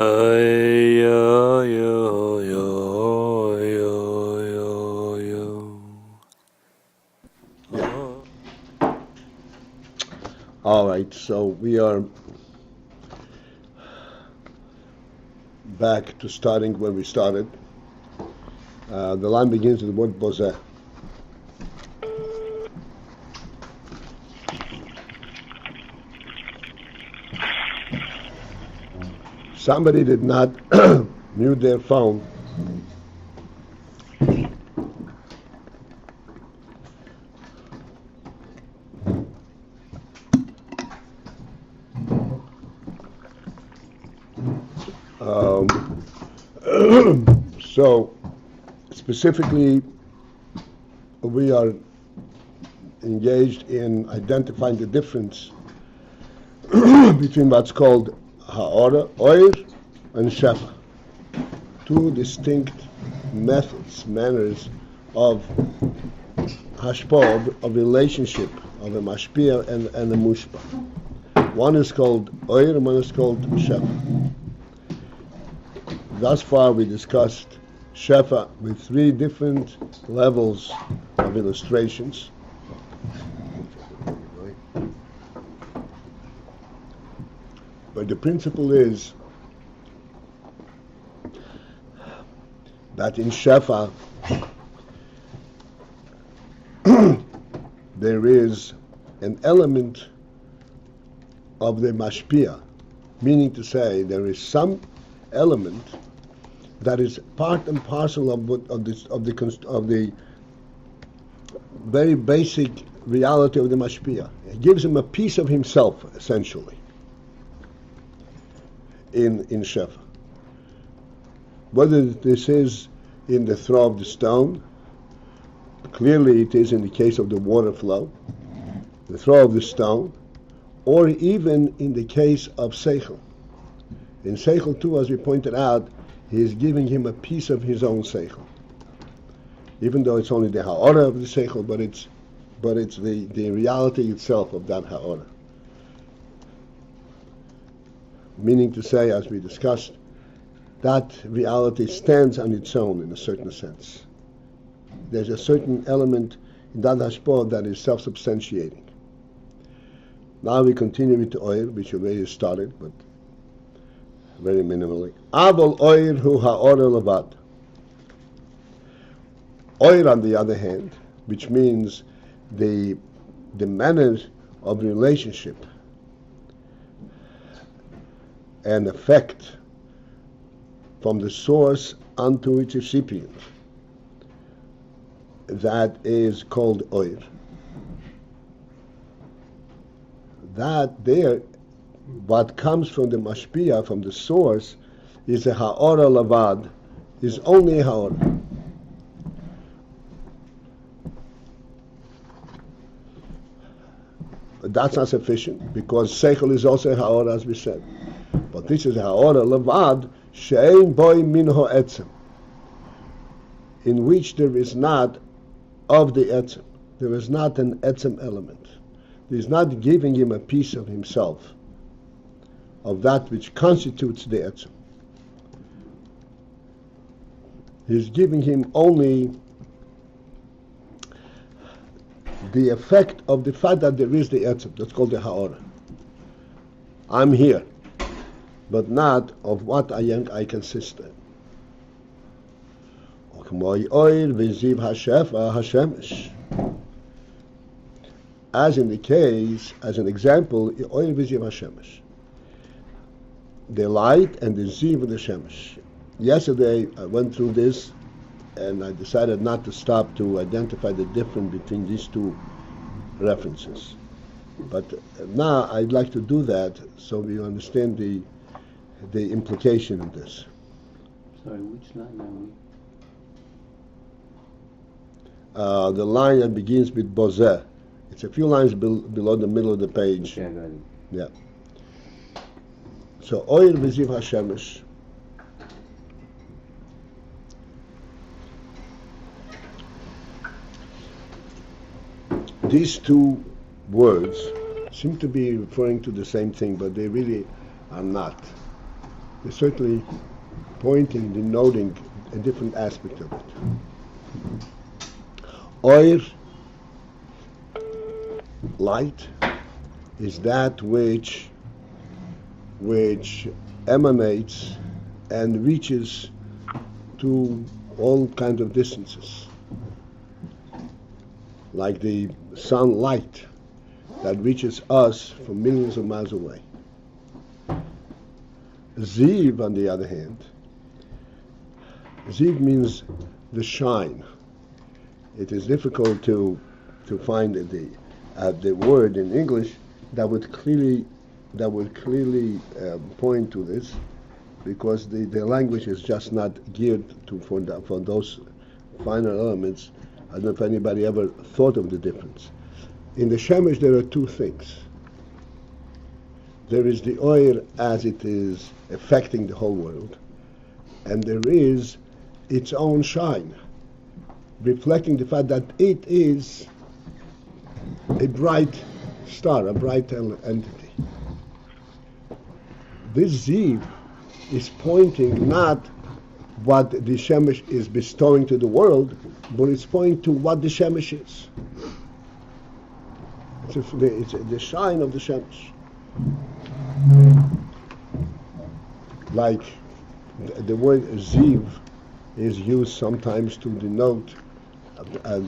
Hey, yo, yo, yo, yo, yo, yo. Yeah. All right, so we are back to starting where we started. The line begins with the word bozeh. Somebody did not mute their phone. So specifically, we are engaged in identifying the difference between what's called ha'ora, oir, and shefa. Two distinct methods, manners of hashpah, of relationship of a mashpia and a mushpa. One is called oir and one is called shefa. Thus far we discussed shefa with three different levels of illustrations. But the principle is that in shefa there is an element of the mashpia, meaning to say there is some element that is part and parcel of the very basic reality of the mashpia. It gives him a piece of himself, essentially, in shefa. Whether this is in the throw of the stone, clearly it is in the case of the water flow, the throw of the stone, or even in the case of seichel. In seichel too, as we pointed out, he is giving him a piece of his own seichel, even though it's only the ha'ora of the seichel, but it's the reality itself of that ha'ora. Meaning to say, as we discussed, that reality stands on its own in a certain sense. There's a certain element in that hashpah that is self-substantiating. Now we continue with the oil, which already started, but very minimally. Avol oir hu ha'ora levad. Oir, on the other hand, which means the manner of relationship and effect from the source unto its recipient, that is called oir. That there, what comes from the mashpia, from the source, is a ha'ora lavad, is only a ha'ora. But that's not sufficient, because seichel is also a ha'ora, as we said. But this is a ha'ora lavad, she'ein boi min ha'etzem, in which there is not of the etzem. There is not an etzem element. He is not giving him a piece of himself, of that which constitutes the etzem. He is giving him only the effect of the fact that there is the etzem. That's called the ha'ora. I'm here, but not of what I consist in. As in the case, as an example, oil viziv hashemesh, the light and the ziv of the shemesh. Yesterday I went through this, and I decided not to stop to identify the difference between these two references. But now I'd like to do that so we understand the implication of this. Sorry, which line are we? The line that begins with bozeh. It's a few lines below the middle of the page. Okay, I got it. Yeah. So, oil v'ziv hashemesh. These two words seem to be referring to the same thing, but they really are not. they're certainly pointing, denoting a different aspect of it. Oir, light, is that which emanates and reaches to all kinds of distances, like the sunlight that reaches us from millions of miles away. Ziv, on the other hand, Ziv means the shine. It is difficult to find the word in English that would clearly point to this, because the language is just not geared for those finer elements. I don't know if anybody ever thought of the difference. In the Shemesh there are two things. There is the oil as it is affecting the whole world, and there is its own shine, reflecting the fact that it is a bright star, a bright entity. This Ziv is pointing not what the Shemesh is bestowing to the world, but it's pointing to what the Shemesh is. It's the shine of the Shemesh. Like the word Ziv is used sometimes to denote a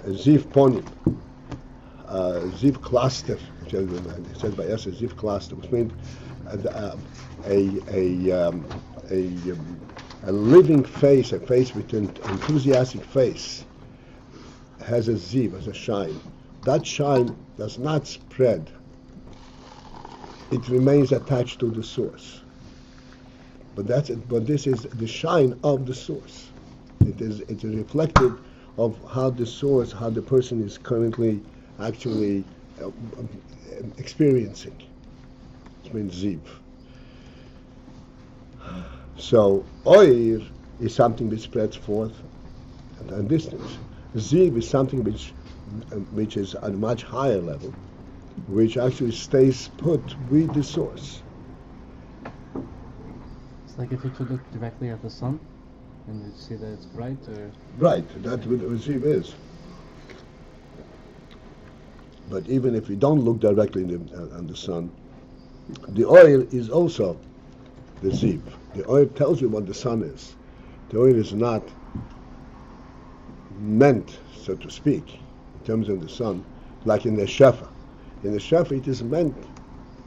Ziv ponim, Ziv cluster. It says by us a Ziv cluster, which means a living face, a face with an enthusiastic face, has a Ziv, has a shine. That shine does not spread. It remains attached to the source. But this is the shine of the source. It is reflected of how the source, how the person is currently actually experiencing. It means Ziv. So oir is something which spreads forth at a distance. Ziv is something which is at a much higher level, which actually stays put with the source. It's like if you could look directly at the sun and you see that it's bright, or... Right, that's what Ziv is. But even if you don't look directly on the sun, the oil is also the Ziv. The oil tells you what the sun is. The oil is not meant, so to speak, in terms of the sun, like in the Shefa. In the Shefa, it is meant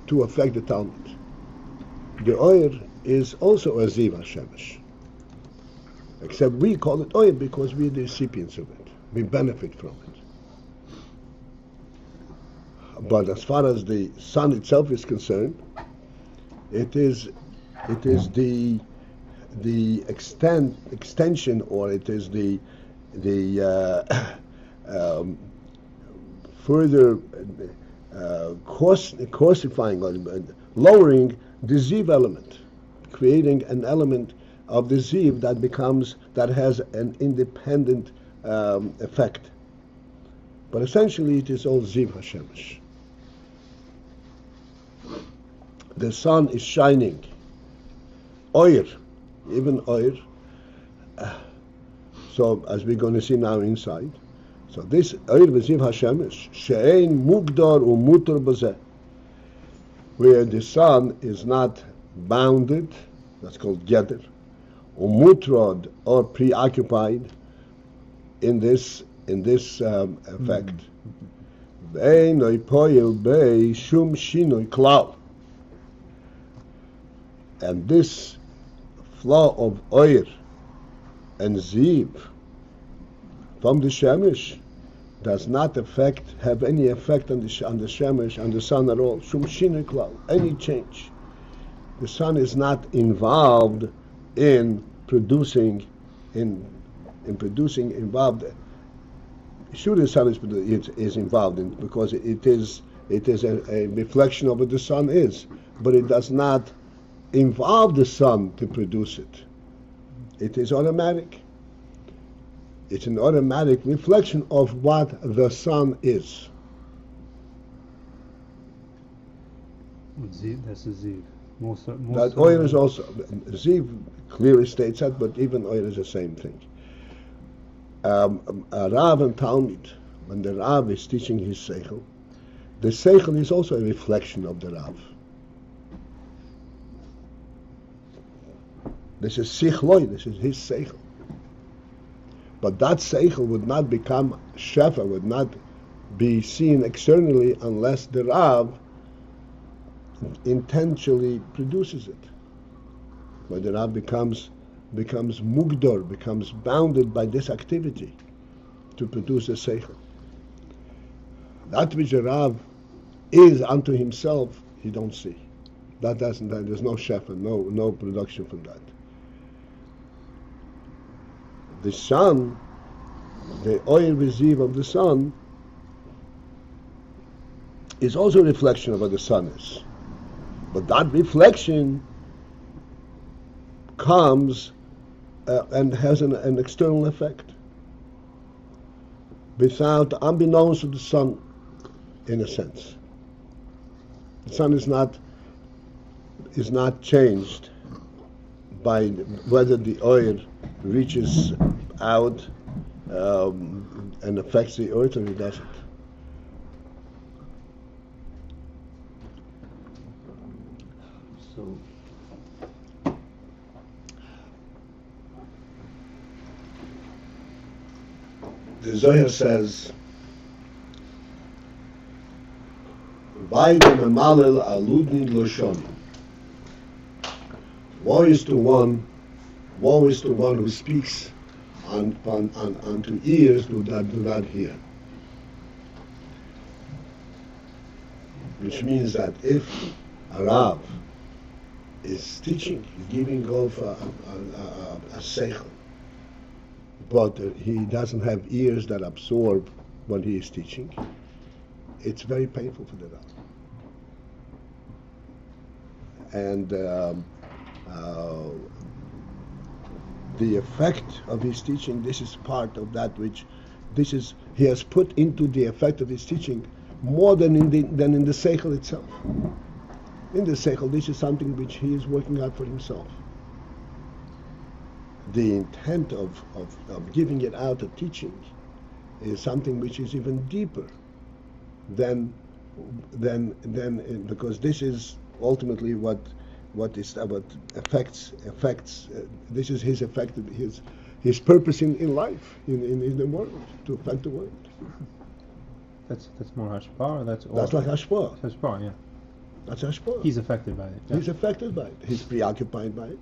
to affect the Talmud. The oil is also a Ziv HaShemesh. Except we call it oil because we're the recipients of it. We benefit from it. But as far as the sun itself is concerned, it is the extension, or it is the further coarsifying or lowering the Ziv element, creating an element of the Ziv that has an independent effect. But essentially it is all Ziv HaShemesh. The sun is shining. Oir, even oir. So as we're going to see now inside, so this oir v'ziv HaShemesh, she'ein mugdar u'mutar b'zeh, where the sun is not bounded, that's called geder, umutrod, or preoccupied in this effect. Ve'ein oipoyel bei shum shinoi klal. And this flow of oir and ziv from the shemesh does not have any effect on the shemesh, on the sun at all. Shum shinoi klal, any change. The sun is not involved in producing, involved. Sure, the sun is involved in, because it is a reflection of what the sun is, but it does not involve the sun to produce it. It is automatic. It's an automatic reflection of what the sun is. Ziv, that's a Ziv. That Oyer is also, Ziv clearly states that, but even Oyer is the same thing. A Rav and Talmud, when the Rav is teaching his Seichel, the Seichel is also a reflection of the Rav. This is Sichloi, this is his Seichel. But that Seichel would not become Shefa, would not be seen externally unless the Rav intentionally produces it. When the Rav becomes mugdor, becomes bounded by this activity to produce a Seichel. That which the Rav is unto himself, he don't see. There's no Shefa, no production from that. The sun, the oil visive of the sun, is also a reflection of what the sun is. But that reflection comes and has an external effect. Without, unbeknownst to the sun, in a sense. The sun is not changed by whether the oil reaches out and affects the earth or it doesn't. So the Zohar says, "Vayde memalel aludin loshon." Woe is to one who speaks unto ears do not hear. Which means that if a Rav is teaching, giving off a seichel, but he doesn't have ears that absorb what he is teaching, it's very painful for the Rav. And the effect of his teaching, this is part of that which he has put into the effect of his teaching more than in the seichel itself. In the seichel, this is something which he is working out for himself. The intent of giving it out of teaching is something which is even deeper than because this is ultimately what affects. This is his effect, his purpose in life, in the world, to affect the world. That's more hashpah. That's like hashpah. Hashpah, yeah. That's hashpah. He's affected by it. Yeah. He's affected by it. He's preoccupied by it,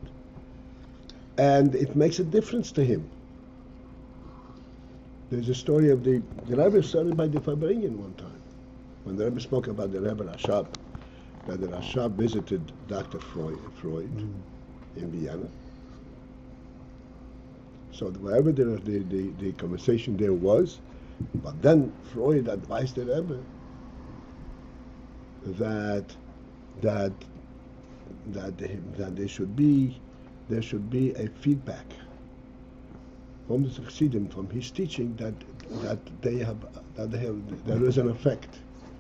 and it makes a difference to him. There's a story of the Rebbe started by the Fabringen one time, when the Rebbe spoke about the Rebbe Rashab, that the Rashab visited Dr. Freud in Vienna. So wherever the conversation there was, but then Freud advised the Rebbe that there should be a feedback from the Chassidim, from his teaching, that there is an effect,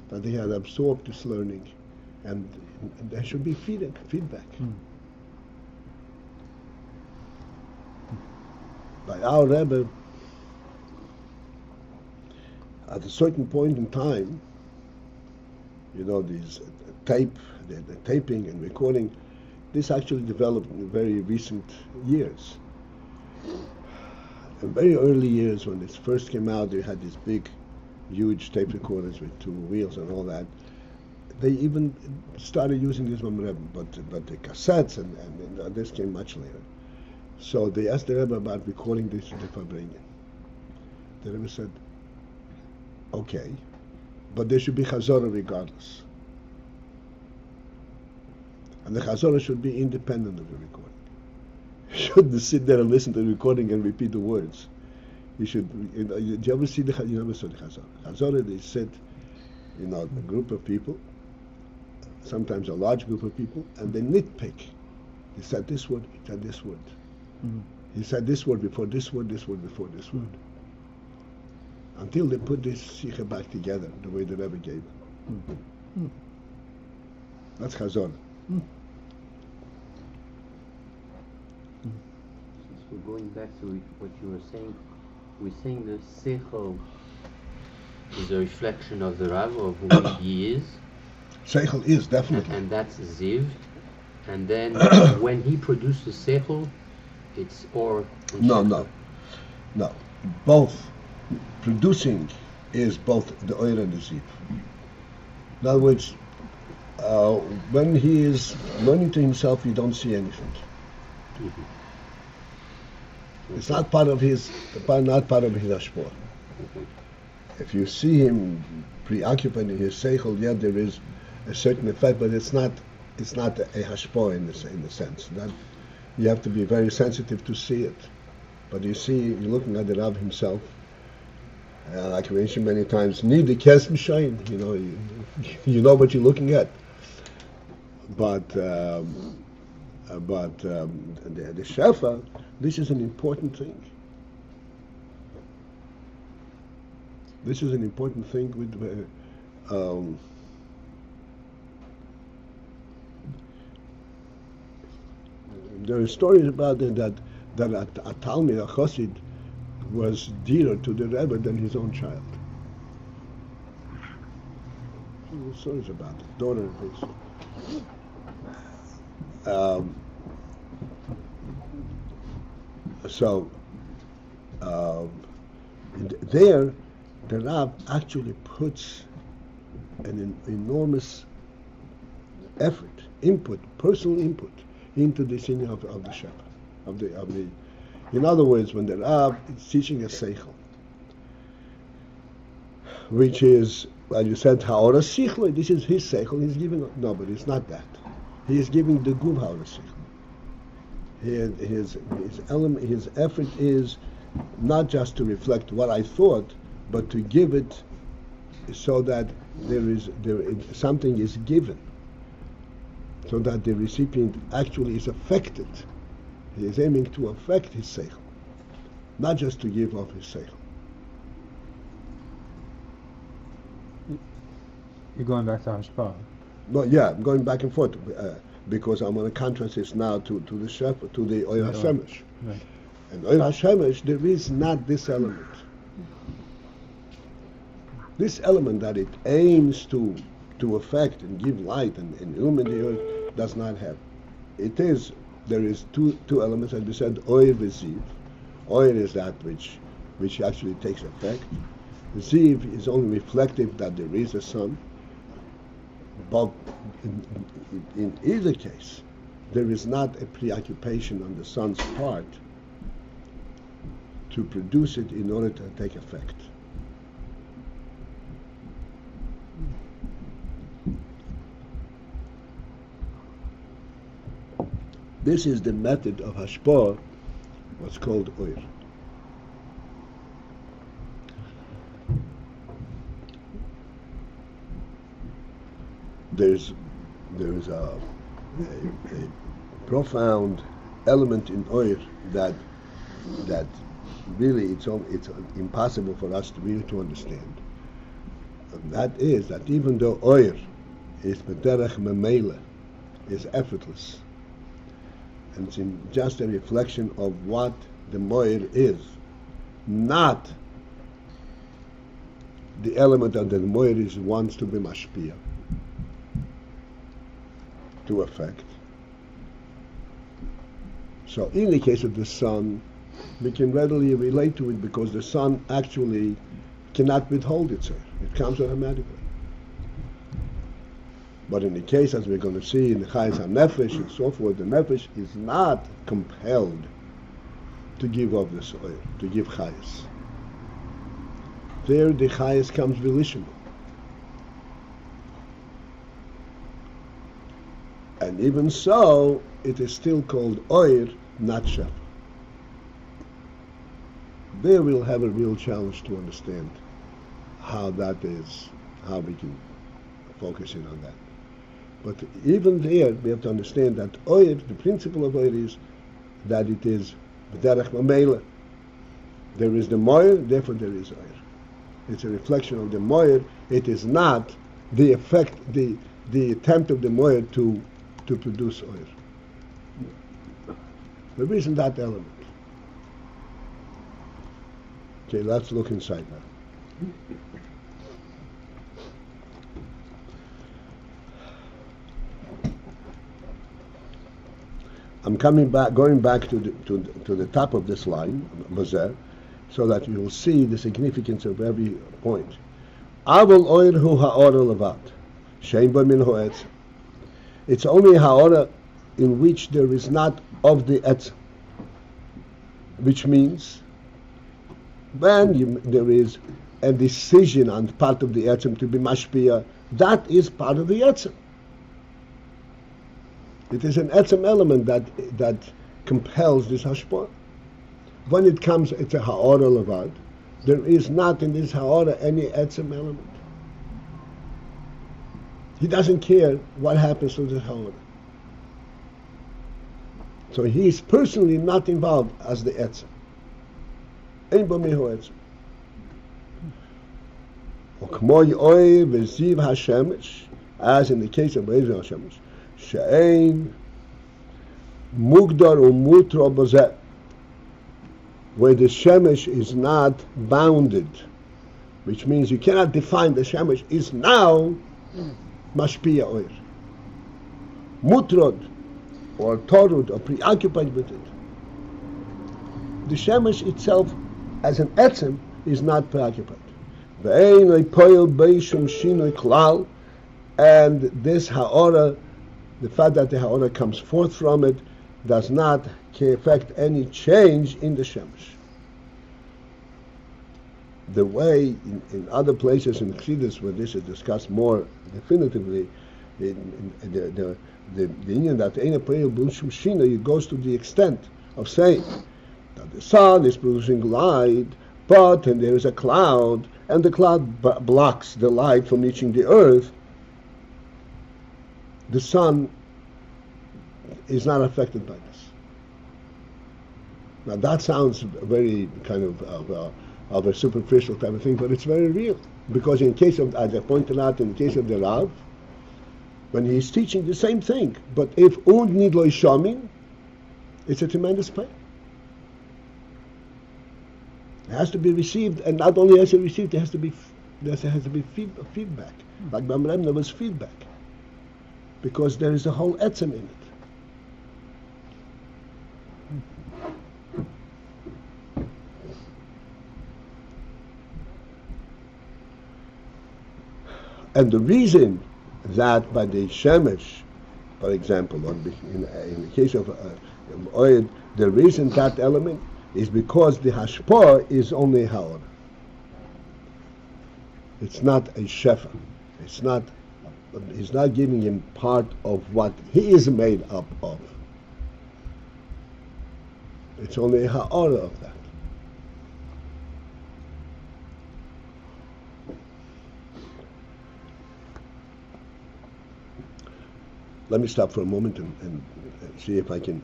that they had absorbed this learning, and there should be feedback. By our Rebbe, at a certain point in time, these the taping and recording, this actually developed in very recent years. In very early years, when this first came out, they had these big, huge tape recorders with two wheels and all that. They even started using this one Rebbe, but the cassettes and this came much later. So they asked the Rebbe about recording this to the Fabringen. The Rebbe said, okay, but there should be Chazorah regardless. And the Chazorah should be independent of the recording. You shouldn't sit there and listen to the recording and repeat the words. You should, do you ever see you never saw the Chazorah. Chazorah, they sit, a group of people, sometimes a large group of people, and they nitpick. He said this word, he said this word. Mm-hmm. He said this word before this word before this word. Until they put this Sikha back together the way the Rebbe gave it. Mm-hmm. That's Chazorah. Mm-hmm. So going back to what you were saying, we're saying the seichel is a reflection of the Rav, of who he is, Seichel is definitely. and that's Ziv. And then when he produces seichel, it's or and No, shefa. no, no. Both producing is both the oil and the ziv. In other words, when he is learning to himself, you don't see anything. It's not part of his, not part of his hashpor. If you see him preoccupied in his seichel, yeah, there is a certain effect, but it's not a hashpor in the sense that you have to be very sensitive to see it. But you see, you're looking at the Rav himself, like we mentioned many times, need the kesem shine. You know what you're looking at. But the shefa, this is an important thing. This is an important thing with. There are stories about it that a Talmud, a Chassid, was dearer to the Rebbe than his own child. There are stories about it, daughter of his. There, the Rav actually puts an enormous effort, personal input, into the singing of the Shabbat, of the. In other words, when the Rav is teaching a seichel, which is, as you said, ha'ora sichle, this is his seichel, he's giving, no, but it's not that. He is giving the guv ha'ora sichle. His element, his effort is not just to reflect what I thought, but to give it so that something is given, so that the recipient actually is affected. He is aiming to affect his seichel, not just to give off his seichel. You're going back to Hashpah. No, yeah, I'm going back and forth because I'm going to contrast this now to the shefa, to the oil hashemesh. Right. And oil hashemesh, there is not this element. This element that it aims to affect and give light and illumine the earth does not have. There is two elements, as we said, oil and ziv. Oil is that which actually takes effect. Ziv is only reflective that there is a sun. But in either case, there is not a preoccupation on the sun's part to produce it in order to take effect. This is the method of hashpah, what's called oir. There's a profound element in oir that really it's impossible for us to really to understand. And that is that even though oir is b'derech memela, is effortless, and it's just a reflection of what the moir is, not the element that the moir wants to be mashpia, to affect. So in the case of the sun, we can readily relate to it because the sun actually cannot withhold itself. It comes automatically. But in the case, as we're going to see in the Chayes HaNefesh and so forth, the Nefesh is not compelled to give off this oil, to give Chayes. There the Chayes comes volitional. And even so, it is still called oil, not shefa. There we'll have a real challenge to understand how that is, how we can focus in on that. But even there, we have to understand that oil, the principle of oil is that it is b'derech mamela. There is the moyer, therefore there is oil. It's a reflection of the moyer. It is not the effect, the attempt of the moyer to produce oil. There isn't that element. Okay, let's look inside now. I'm going back to the top of this line, Bazer, so that you will see the significance of every point. Avol oir hu ha'ora levat, shein ba min ho'etz. It's only ha'ora in which there is not of the etz, which means when there is a decision on part of the etzem to be mashpia, that is part of the etzem. It is an etzem element that compels this hashpah. When it comes, it's a ha'ora levad. There is not in this ha'ora any etzem element. He doesn't care what happens to the ha'ora. So he is personally not involved as the etzem. Ein bo mihu etzem. Ukmo yoy v'ziv hashemesh, as in the case of Beis hashemesh, she'ein mugdar umutro b'zeh, where the shemesh is not bounded, which means you cannot define the shemesh is now mashpia oir. Mutrod, or torud, or preoccupied with it. The shemesh itself, as an etzem, is not preoccupied. And this ha'ora, the fact that the ha'ora comes forth from it, does not affect any change in the shemesh. The way in other places in Chassidus where this is discussed more definitively, the union that ain't a prayer b'shum shina, it goes to the extent of saying that the sun is producing light, but and there is a cloud, and the cloud blocks the light from reaching the earth. The sun is not affected by this. Now that sounds very kind of a superficial type of thing, but it's very real. Because in case of, as I pointed out, in the case of the Rav, when he's teaching the same thing, but if und nid lo shamin, it's a tremendous pain. It has to be received, and not only has to be received, there has to be feedback. Like Bamrem, there was feedback, because there is a whole etzem in it. And the reason that by the shemesh, for example, or in the case of oil, the reason that element is because the hashpah is only a ha'or. It's not a shefa. He's not giving him part of what he is made up of. It's only a ha'or of that. Let me stop for a moment and see if I can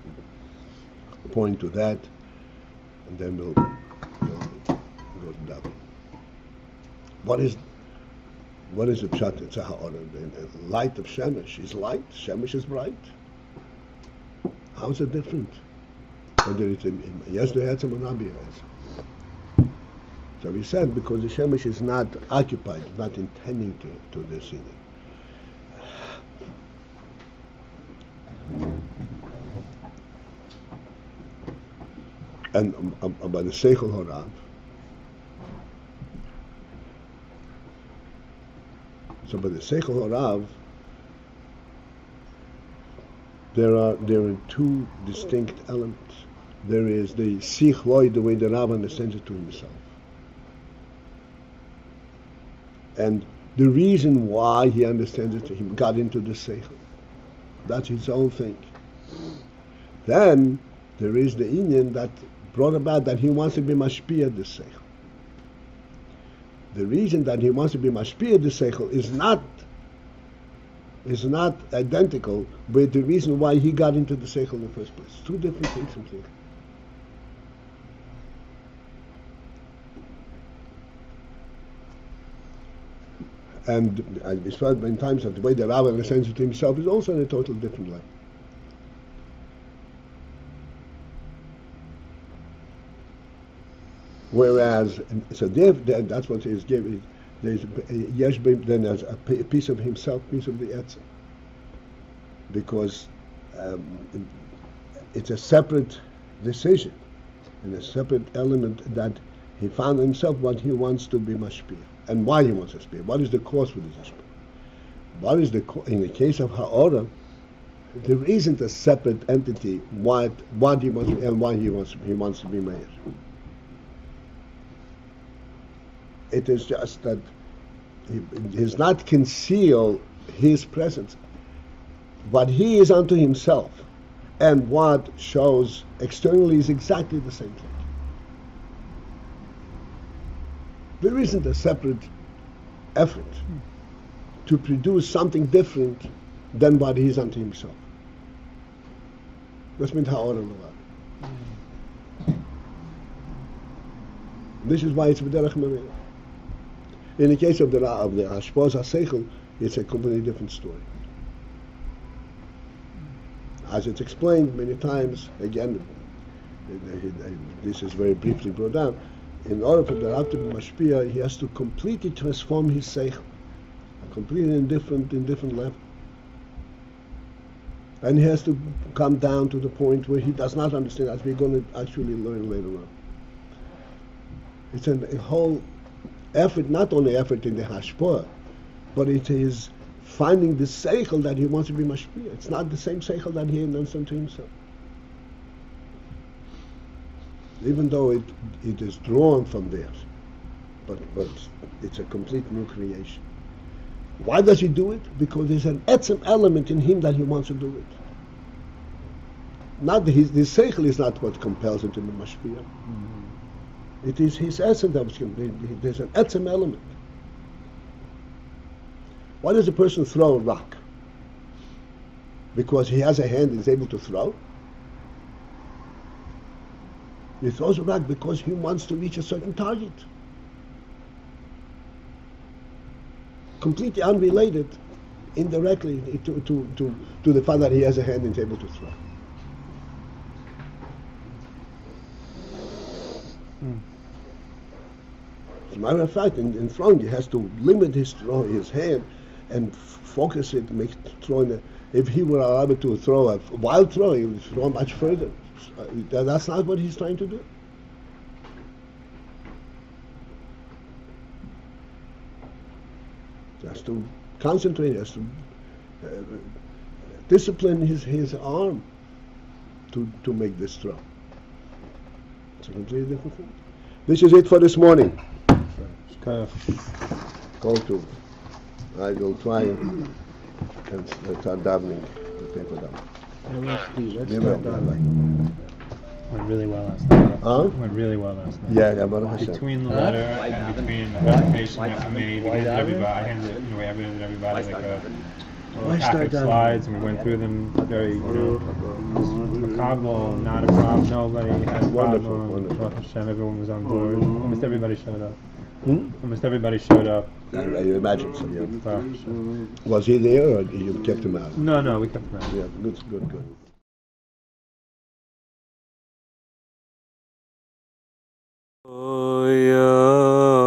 point to that, and then we'll go to that. What is the pshat? It's a ha'or. The light of shemesh is light. Shemesh is bright. How is it different? Whether it's yes, the etzem or not be etzem. So we said because the shemesh is not occupied, not intending to this either. And by the Seichel Horav, so by the Seichel Horav, there are two distinct elements. There is the Sichloi, the way the Rav understands it to himself, and the reason why he understands it to him got into the Seichel. That's his own thing. Then there is the Ayin that brought about that he wants to be mashpia the seichel. The reason that he wants to be mashpia the seichel is not identical with the reason why he got into the seichel in the first place. Two different things completely. And as far as in times of the way the Rav understands it to himself is also in a totally different way. Whereas, so that's what he's giving. There's yesh then there's a piece of himself, piece of the etzem, because it's a separate decision and a separate element that he found himself what he wants to be mashpia and why he wants to mashpia. What is the cause for this mashpia? What is in the case of ha'ora? There isn't a separate entity what he wants and why he wants to be mayor. It is just that he does not conceal his presence. What he is unto himself and what shows externally is exactly the same thing. There isn't a separate effort to produce something different than what he is unto himself. That's meant ha'olam levad. This is why it's b'derech mamela. In the case of the hashpos ha'seichel, it's a completely different story. As it's explained many times, again, this is very briefly brought down. In order for the Rav to be mashpia, he has to completely transform his seichel, completely in different level. And he has to come down to the point where he does not understand, as we're going to actually learn later on. It's a whole effort, not only effort in the hashpah, but it is finding the seichel that he wants to be mashpia. It's not the same seichel that he announced unto himself. Even though it is drawn from there, but it's a complete new creation. Why does he do it? Because there's an etzem element in him that he wants to do it. Not his seichel is not what compels him to be mashpia. Mm-hmm. It is his essence that was compelled. There's an etzem element. Why does a person throw a rock? Because he has a hand and is able to throw? He throws a rock because he wants to reach a certain target. Completely unrelated, indirectly, to the fact that he has a hand and is able to throw. As a matter of fact, in throwing, he has to limit his hand and focus it, make throwing. If he were allowed to throw a wild throw, he would throw much further. That's not what he's trying to do. He has to concentrate, he has to discipline his arm to make this throw. It's a completely different thing. This is it for this morning. Go to. I will try and start davening the paper down. Went really well last night. Huh? Went really well last night. Yeah, Baruch Hashem. Between the letter and between the presentation that we made, we handed everybody, I handed everybody like a pack of slides, and we went through them very, macabre, not a problem, nobody had a problem. Baruch Hashem, everyone was on board. Almost everybody showed up. Almost everybody showed up. I imagine so, yeah. Was he there or you kept him out? No, we kept him out. Yeah, good. Oh, yeah.